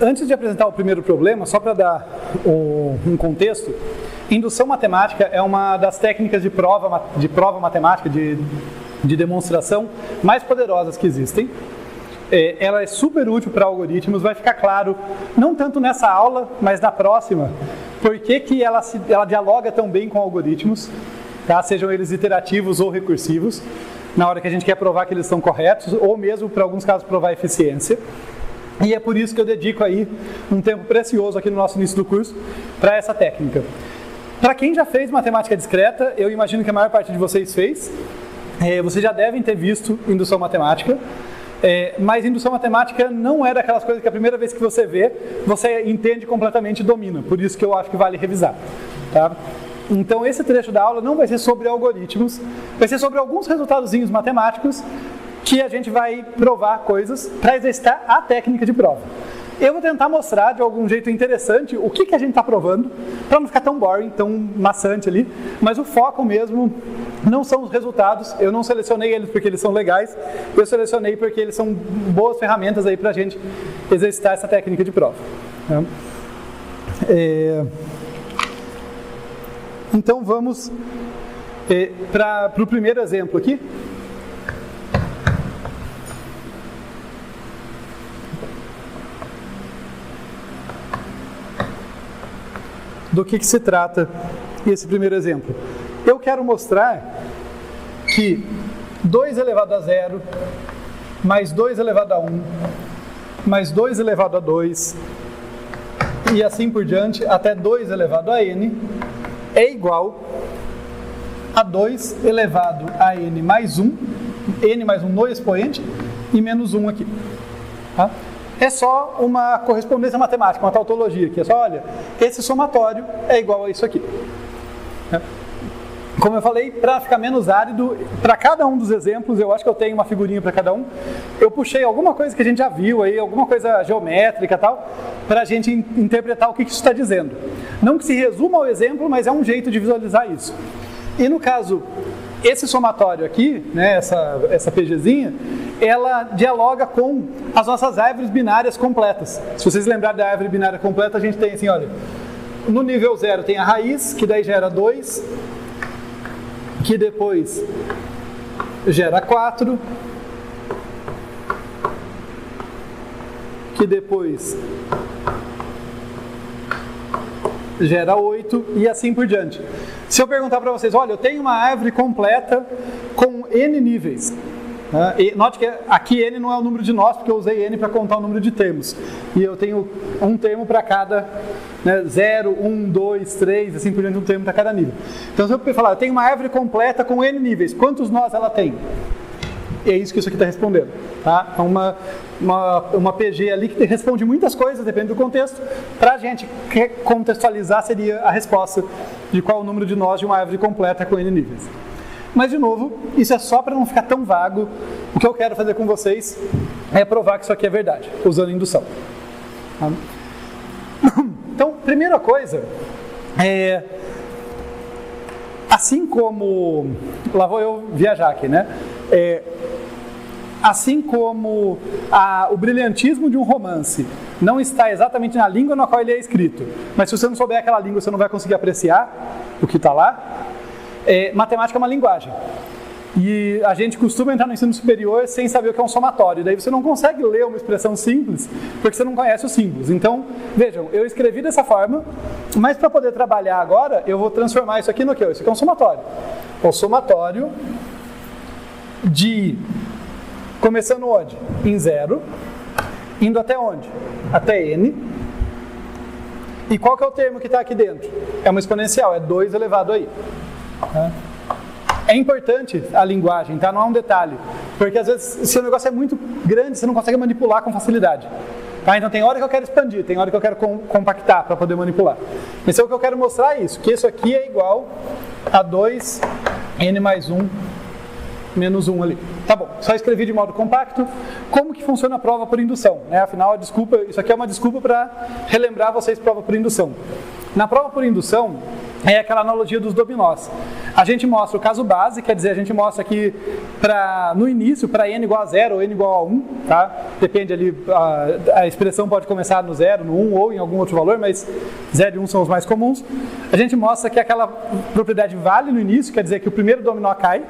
antes de apresentar o primeiro problema, só para dar um contexto, indução matemática é uma das técnicas de prova matemática, de demonstração mais poderosas que existem. Ela é super útil para algoritmos, vai ficar claro, não tanto nessa aula, mas na próxima, por que ela dialoga tão bem com algoritmos, tá? Sejam eles iterativos ou recursivos, na hora que a gente quer provar que eles estão corretos, ou mesmo, para alguns casos, provar eficiência. E é por isso que eu dedico aí um tempo precioso aqui no nosso início do curso para essa técnica. Para quem já fez matemática discreta, eu imagino que a maior parte de vocês fez, vocês já devem ter visto indução matemática. Mas indução matemática não é daquelas coisas que a primeira vez que você vê, você entende completamente e domina. Por isso que eu acho que vale revisar. Tá? Então esse trecho da aula não vai ser sobre algoritmos, vai ser sobre alguns resultadozinhos matemáticos que a gente vai provar coisas para exercitar a técnica de prova. Eu vou tentar mostrar de algum jeito interessante o que a gente está provando, para não ficar tão boring, tão maçante ali, mas o foco mesmo não são os resultados. Eu não selecionei eles porque eles são legais, eu selecionei porque eles são boas ferramentas aí para a gente exercitar essa técnica de prova. Então vamos para o primeiro exemplo aqui. Do que se trata esse primeiro exemplo? Eu quero mostrar que 2 elevado a 0, mais 2 elevado a 1, mais 2 elevado a 2, e assim por diante, até 2 elevado a n, é igual a 2 elevado a n mais 1 no expoente, e menos 1 aqui. Tá? É só uma correspondência matemática, uma tautologia, que é só, olha, esse somatório é igual a isso aqui. Como eu falei, para ficar menos árido, para cada um dos exemplos, eu acho que eu tenho uma figurinha para cada um, eu puxei alguma coisa que a gente já viu aí, alguma coisa geométrica e tal, para a gente interpretar o que isso está dizendo. Não que se resuma ao exemplo, mas é um jeito de visualizar isso. E no caso, esse somatório aqui, né, essa PGzinha, ela dialoga com as nossas árvores binárias completas. Se vocês lembrarem da árvore binária completa, a gente tem assim, olha, no nível 0 tem a raiz, que daí gera 2, que depois gera 4, que depois gera 8 e assim por diante. Se eu perguntar para vocês, olha, eu tenho uma árvore completa com n níveis. E note que aqui n não é o número de nós, porque eu usei n para contar o número de termos. E eu tenho um termo para cada, 0, 1, 2, 3, assim por diante, um termo para cada nível. Então se eu falar, eu tenho uma árvore completa com n níveis, quantos nós ela tem? É isso que isso aqui está respondendo. Tá? Uma PG ali que responde muitas coisas, depende do contexto. Para a gente contextualizar, seria a resposta de qual o número de nós de uma árvore completa com n níveis. Mas, de novo, isso é só para não ficar tão vago. O que eu quero fazer com vocês é provar que isso aqui é verdade, usando indução. Tá? Então, primeira coisa, assim como... Lá vou eu viajar aqui, né? Assim como o brilhantismo de um romance não está exatamente na língua na qual ele é escrito, mas se você não souber aquela língua, você não vai conseguir apreciar o que está lá. Matemática é uma linguagem. E a gente costuma entrar no ensino superior sem saber o que é um somatório. Daí você não consegue ler uma expressão simples, porque você não conhece os símbolos. Então, vejam, eu escrevi dessa forma, mas para poder trabalhar agora, eu vou transformar isso aqui no quê? Isso aqui é um somatório. O somatório de... Começando onde? Em 0. Indo até onde? Até n. E qual que é o termo que está aqui dentro? É uma exponencial, é 2 elevado a i. É importante a linguagem, tá? Não é um detalhe. Porque às vezes, se o negócio é muito grande, você não consegue manipular com facilidade. Tá? Então tem hora que eu quero expandir, tem hora que eu quero compactar para poder manipular. Mas o que eu quero mostrar é isso, que isso aqui é igual a 2n mais 1 menos 1 ali. Tá bom, só escrevi de modo compacto. Como que funciona a prova por indução? Afinal, isso aqui é uma desculpa para relembrar vocês prova por indução. Na prova por indução, é aquela analogia dos dominós. A gente mostra o caso base, quer dizer, a gente mostra que no início, para n igual a 0 ou n igual a 1, tá? Depende ali, a expressão pode começar no 0, no 1 ou em algum outro valor, mas 0 e 1 são os mais comuns. A gente mostra que aquela propriedade vale no início, quer dizer que o primeiro dominó cai,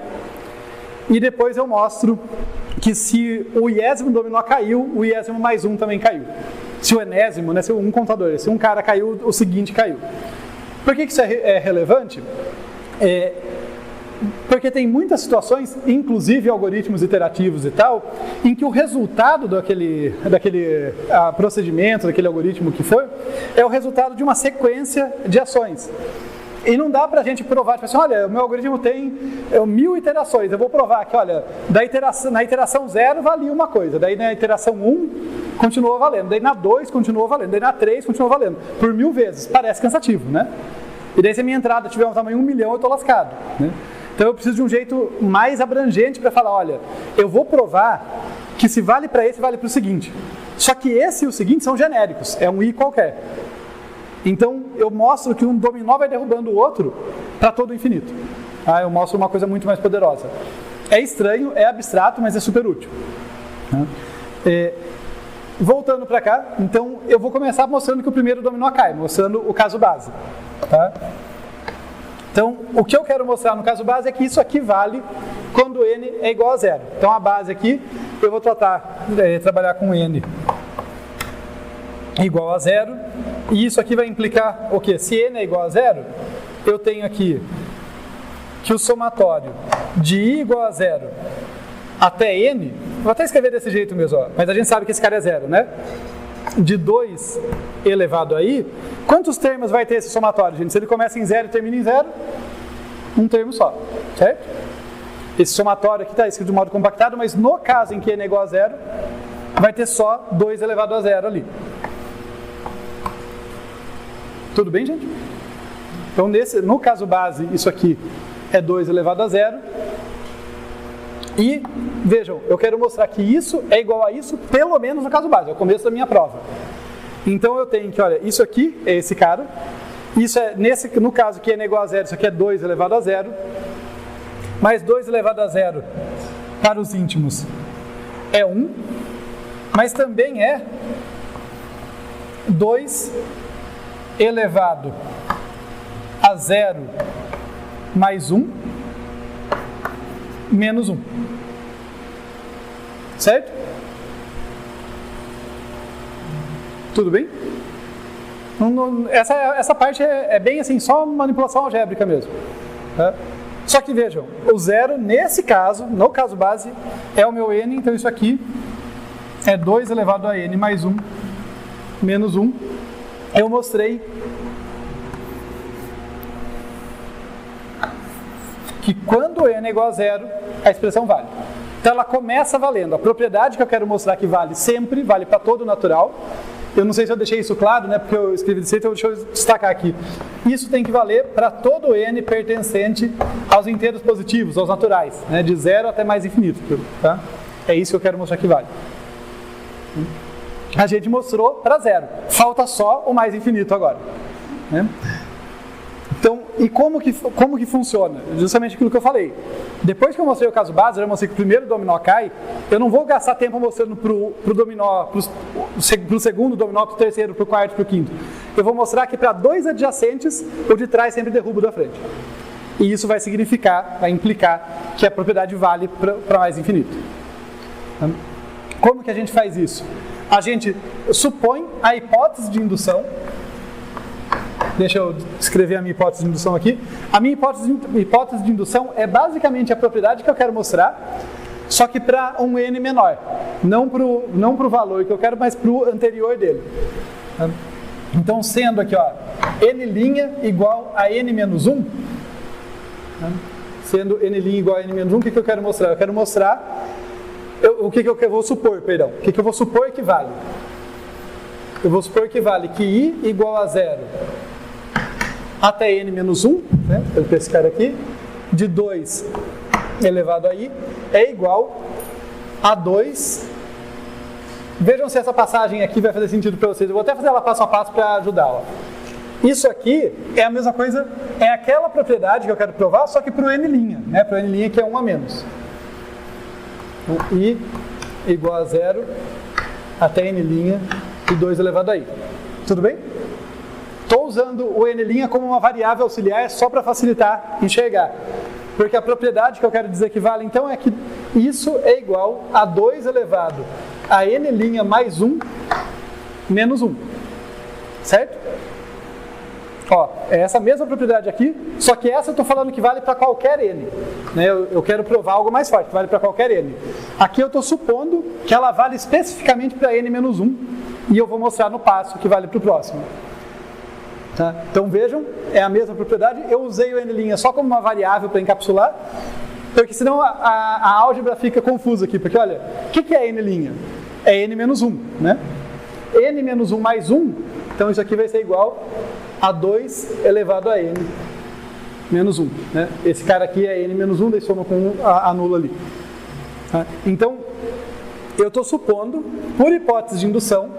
e depois eu mostro que se o iésimo dominó caiu, o iésimo mais 1 também caiu. Se o enésimo, né, se um contador, se um cara caiu, o seguinte caiu. Por que isso é relevante? Porque tem muitas situações, inclusive algoritmos iterativos e tal, em que o resultado daquele procedimento, daquele algoritmo que foi, é o resultado de uma sequência de ações. E não dá pra gente provar, tipo assim, olha, o meu algoritmo tem 1000 iterações, eu vou provar que, olha, na iteração 0 valia uma coisa, daí na iteração 1 continuou valendo, daí na 2 continuou valendo, daí na 3 continuou valendo, por 1000 vezes, parece cansativo, né? E daí se a minha entrada tiver um tamanho 1 milhão, eu estou lascado, né? Então eu preciso de um jeito mais abrangente para falar, olha, eu vou provar que se vale para esse, vale para o seguinte. Só que esse e o seguinte são genéricos, é um i qualquer. Então eu mostro que um dominó vai derrubando o outro para todo o infinito. Eu mostro uma coisa muito mais poderosa. É estranho, é abstrato, mas é super útil. Voltando para cá, então eu vou começar mostrando que o primeiro dominó cai, mostrando o caso base. Tá? Então o que eu quero mostrar no caso base é que isso aqui vale quando n é igual a 0. Então a base aqui, eu vou trabalhar com n igual a 0. E isso aqui vai implicar o quê? Se n é igual a 0, eu tenho aqui que o somatório de i igual a 0 até n, vou até escrever desse jeito mesmo, mas a gente sabe que esse cara é 0, né? De 2 elevado a i, quantos termos vai ter esse somatório, gente? Se ele começa em 0 e termina em 0, um termo só, certo? Esse somatório aqui está escrito de modo compactado, mas no caso em que n é igual a 0, vai ter só 2 elevado a 0 ali. Tudo bem, gente? Então, no caso base, isso aqui é 2 elevado a 0. E, vejam, eu quero mostrar que isso é igual a isso, pelo menos no caso base, é o começo da minha prova. Então, eu tenho que, olha, isso aqui é esse cara. Isso é, no caso que n é igual a 0, isso aqui é 2 elevado a 0. Mais 2 elevado a 0 para os íntimos é 1. Mas também é 2 elevado a 0 mais 1 menos 1. Certo? Tudo bem? Essa parte é bem assim, só manipulação algébrica mesmo. Tá? Só que vejam, o 0 nesse caso, no caso base, é o meu n, então isso aqui é 2 elevado a n mais 1 menos 1. Eu mostrei que quando n é igual a 0, a expressão vale. Então ela começa valendo. A propriedade que eu quero mostrar que vale sempre, vale para todo natural. Eu não sei se eu deixei isso claro, né, porque eu escrevi desse jeito, então deixa eu destacar aqui. Isso tem que valer para todo n pertencente aos inteiros positivos, aos naturais, né, de 0 até mais infinito. Tá? É isso que eu quero mostrar que vale. A gente mostrou para 0. Falta só o mais infinito agora. Né? Então, e como que funciona? Justamente aquilo que eu falei. Depois que eu mostrei o caso base, eu mostrei que o primeiro dominó cai, eu não vou gastar tempo mostrando pro dominó, pro segundo dominó, pro terceiro, pro quarto, pro quinto. Eu vou mostrar que para 2 adjacentes, o de trás sempre derruba o da frente. E isso vai significar, vai implicar que a propriedade vale para mais infinito. Como que a gente faz isso? A gente supõe a hipótese de indução. Deixa eu escrever a minha hipótese de indução aqui. A minha hipótese de indução é basicamente a propriedade que eu quero mostrar, só que para um n menor. Não pro valor que eu quero, mas para o anterior dele. Então, sendo aqui, ó, n' igual a n menos 1, sendo n' igual a n menos 1, o que eu quero mostrar? Eu quero mostrar o que eu vou supor, perdão. O que eu vou supor que vale? Eu vou supor que vale que i igual a 0 até n menos 1, né? Para esse cara aqui, de 2 elevado a i, é igual a 2. Vejam se essa passagem aqui vai fazer sentido para vocês. Eu vou até fazer ela passo a passo para ajudar. Ó. Isso aqui é a mesma coisa, é aquela propriedade que eu quero provar, só que para o n', né? Para o n' que é 1 a menos. Então, i igual a 0 até n' e 2 elevado a i. Tudo bem? Estou usando o n' como uma variável auxiliar só para facilitar enxergar. Porque a propriedade que eu quero dizer que vale, então, é que isso é igual a 2 elevado a n' mais 1 menos 1. Certo? Ó, é essa mesma propriedade aqui, só que essa eu estou falando que vale para qualquer n. Né? Eu quero provar algo mais forte, que vale para qualquer n. Aqui eu estou supondo que ela vale especificamente para n menos 1, e eu vou mostrar no passo que vale para o próximo. Tá? Então vejam, é a mesma propriedade. Eu usei o n' só como uma variável para encapsular, porque senão a álgebra fica confusa aqui. Porque olha, o que é n'? É n menos 1, né? n menos 1 mais 1, então isso aqui vai ser igual a 2 elevado a n menos 1. Né? Esse cara aqui é n menos 1, daí soma com 1, anula ali. Tá? Então, eu estou supondo, por hipótese de indução,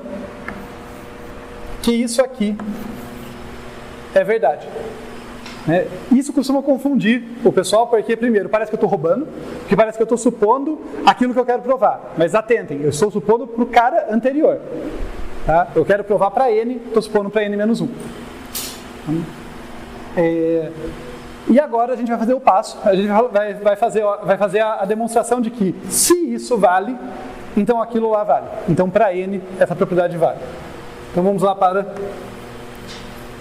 que isso aqui é verdade. Né? Isso costuma confundir o pessoal, porque primeiro parece que eu estou roubando, porque parece que eu estou supondo aquilo que eu quero provar. Mas atentem, eu estou supondo para o cara anterior. Tá? Eu quero provar para n, estou supondo para n menos 1. E agora a gente vai fazer o passo, a gente vai fazer a demonstração de que se isso vale, então aquilo lá vale. Então para n essa propriedade vale. Então vamos lá para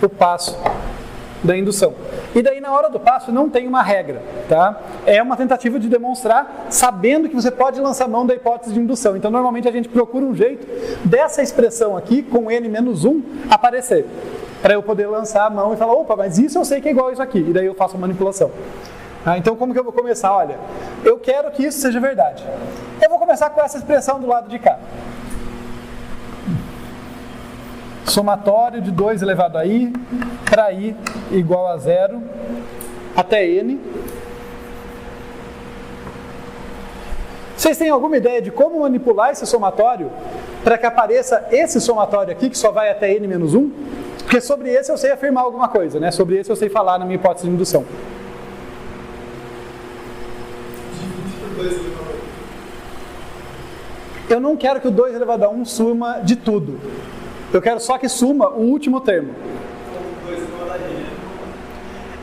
o passo da indução. E daí na hora do passo não tem uma regra, tá? É uma tentativa de demonstrar sabendo que você pode lançar mão da hipótese de indução. Então normalmente a gente procura um jeito dessa expressão aqui com n menos 1 aparecer, para eu poder lançar a mão e falar, opa, mas isso eu sei que é igual a isso aqui, e daí eu faço a manipulação. Então como que eu vou começar? Olha, eu quero que isso seja verdade. Eu vou começar com essa expressão do lado de cá. Somatório de 2 elevado a i para i igual a 0 até n. Vocês têm alguma ideia de como manipular esse somatório para que apareça esse somatório aqui, que só vai até n menos 1? Porque sobre esse eu sei afirmar alguma coisa, né? Sobre esse eu sei falar na minha hipótese de indução. Eu não quero que o 2 elevado a 1 suma de tudo. Eu quero só que suma o último termo.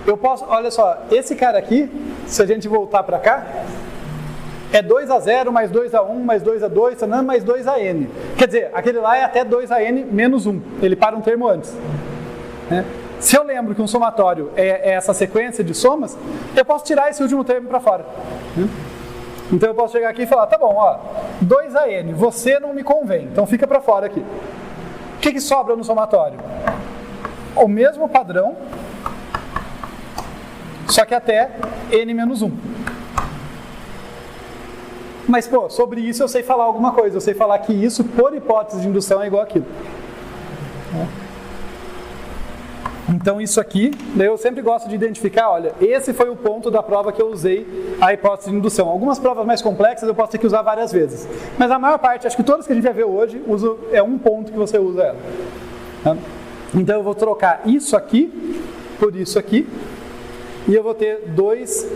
Eu posso, olha só, esse cara aqui, se a gente voltar para cá, é 2 a 0 mais 2 a 1 mais 2 a 2, mais 2 a n. Quer dizer, aquele lá é até 2 a n menos 1. Ele para um termo antes. Né? Se eu lembro que um somatório é essa sequência de somas, eu posso tirar esse último termo para fora. Né? Então eu posso chegar aqui e falar, tá bom, ó, 2 a n, você não me convém, então fica para fora aqui. O que sobra no somatório? O mesmo padrão, só que até n menos 1. Mas, pô, sobre isso eu sei falar alguma coisa. Eu sei falar que isso, por hipótese de indução, é igual àquilo. Então, isso aqui, eu sempre gosto de identificar, olha, esse foi o ponto da prova que eu usei a hipótese de indução. Algumas provas mais complexas eu posso ter que usar várias vezes. Mas a maior parte, acho que todas que a gente vai ver hoje, é um ponto que você usa ela. Tá? Então, eu vou trocar isso aqui por isso aqui. E eu vou ter 2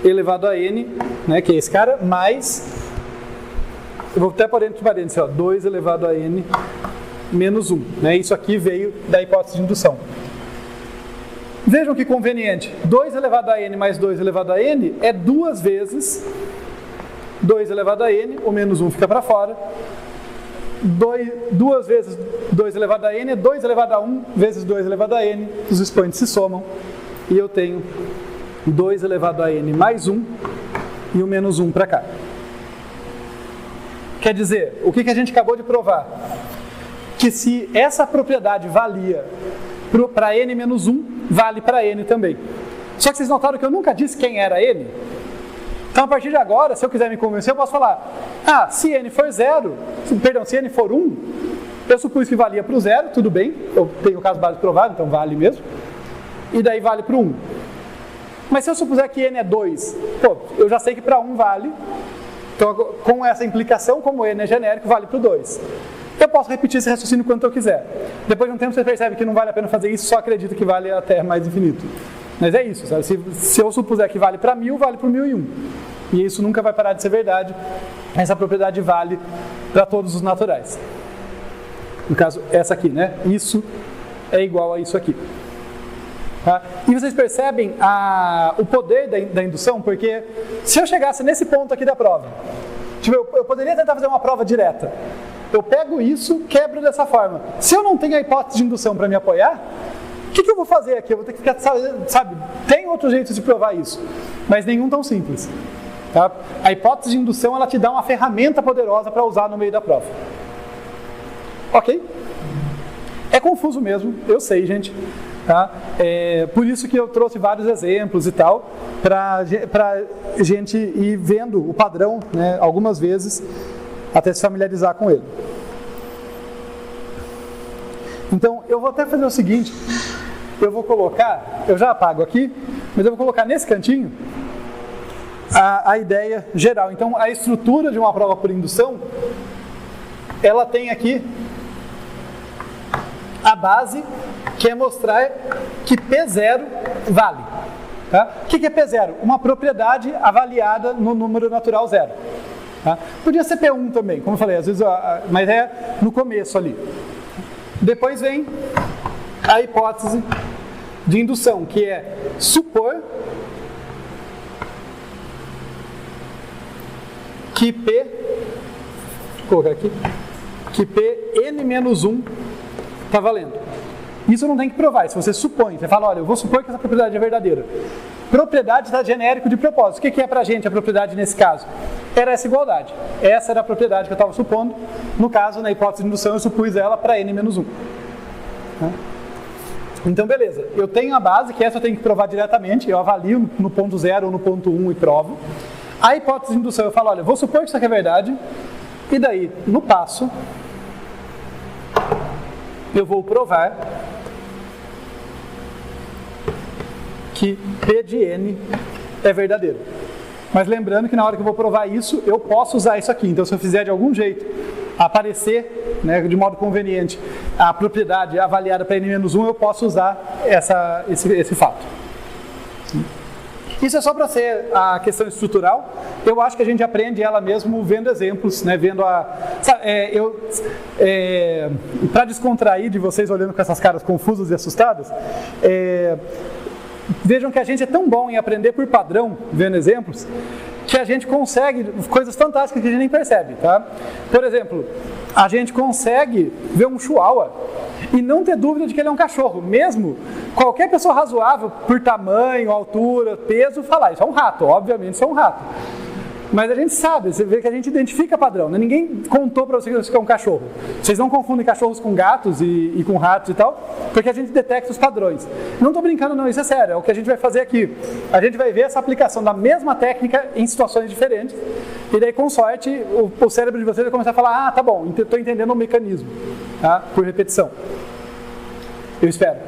elevado a n, né, que é esse cara, mais... Eu vou até pôr entre parênteses, ó, 2 elevado a n menos 1. Né? Isso aqui veio da hipótese de indução. Vejam que conveniente. 2 elevado a n mais 2 elevado a n é 2 vezes 2 elevado a n, o menos 1 fica para fora. 2 vezes 2 elevado a n é 2 elevado a 1 vezes 2 elevado a n. Os expoentes se somam. E eu tenho 2 elevado a n mais 1 e o menos 1 para cá. Quer dizer, o que a gente acabou de provar? Que se essa propriedade valia para n menos 1, vale para n também. Só que vocês notaram que eu nunca disse quem era n? Então, a partir de agora, se eu quiser me convencer, eu posso falar, se n for 0, perdão, se n for 1, eu supus que valia para o 0, tudo bem, eu tenho o caso básico provado, então vale mesmo. E daí vale para o 1. Mas se eu supuser que n é 2, eu já sei que para 1 vale. Então, com essa implicação, como n é genérico, vale para o 2. eu posso repetir esse raciocínio quanto eu quiser. Depois de um tempo você percebe que não vale a pena fazer isso, só acredita que vale até mais infinito. Mas é isso, sabe? Se eu supuser que vale para 1000, vale para 1001. E isso nunca vai parar de ser verdade. Essa propriedade vale para todos os naturais. No caso, essa aqui, né? Isso é igual a isso aqui. Tá? E vocês percebem o poder da indução? Porque se eu chegasse nesse ponto aqui da prova, tipo, eu poderia tentar fazer uma prova direta. Eu pego isso, quebro dessa forma. Se eu não tenho a hipótese de indução para me apoiar, o que eu vou fazer aqui? Eu vou ter que ficar, sabe, tem outro jeito de provar isso, mas nenhum tão simples. Tá? A hipótese de indução, ela te dá uma ferramenta poderosa para usar no meio da prova. Ok? É confuso mesmo, eu sei, gente. Tá? Por isso que eu trouxe vários exemplos e tal, para gente ir vendo o padrão, né, algumas vezes, até se familiarizar com ele. Então, eu vou até fazer o seguinte, eu vou colocar, eu já apago aqui, mas eu vou colocar nesse cantinho a ideia geral. Então, a estrutura de uma prova por indução, ela tem aqui a base, que é mostrar que P0 vale. Tá? O que é P0? Uma propriedade avaliada no número natural zero. Tá? Podia ser P1 também, como eu falei, às vezes, mas é no começo ali. Depois vem a hipótese de indução, que é supor que P, vou colocar aqui, que Pn-1 está valendo. Isso não tem que provar, isso você supõe. Você fala, olha, eu vou supor que essa propriedade é verdadeira. Propriedade está genérico de propósito. O que é pra gente a propriedade nesse caso? Era essa igualdade. Essa era a propriedade que eu estava supondo. No caso, na hipótese de indução, eu supus ela para n-1. Então, beleza. Eu tenho a base, que essa eu tenho que provar diretamente. Eu avalio no ponto 0 ou no ponto 1 e provo. A hipótese de indução, eu falo, olha, vou supor que isso aqui é verdade. E daí, no passo, eu vou provar que P de N é verdadeiro. Mas lembrando que na hora que eu vou provar isso, eu posso usar isso aqui. Então, se eu fizer de algum jeito aparecer, né, de modo conveniente, a propriedade avaliada para n-1, eu posso usar esse fato. Isso é só para ser a questão estrutural. Eu acho que a gente aprende ela mesmo vendo exemplos, né, vendo para descontrair de vocês olhando com essas caras confusas e assustadas, vejam que a gente é tão bom em aprender por padrão, vendo exemplos, que a gente consegue coisas fantásticas que a gente nem percebe, tá? Por exemplo, a gente consegue ver um chihuahua e não ter dúvida de que ele é um cachorro, mesmo qualquer pessoa razoável, por tamanho, altura, peso, falar, isso é um rato, obviamente isso é um rato. Mas a gente sabe, você vê que a gente identifica padrão, né? Ninguém contou para vocês que é um cachorro. Vocês não confundem cachorros com gatos e com ratos e tal, porque a gente detecta os padrões. Não estou brincando não, isso é sério, é o que a gente vai fazer aqui. A gente vai ver essa aplicação da mesma técnica em situações diferentes, e daí com sorte o cérebro de vocês vai começar a falar, tá bom, estou entendendo o mecanismo, tá? Por repetição. Eu espero.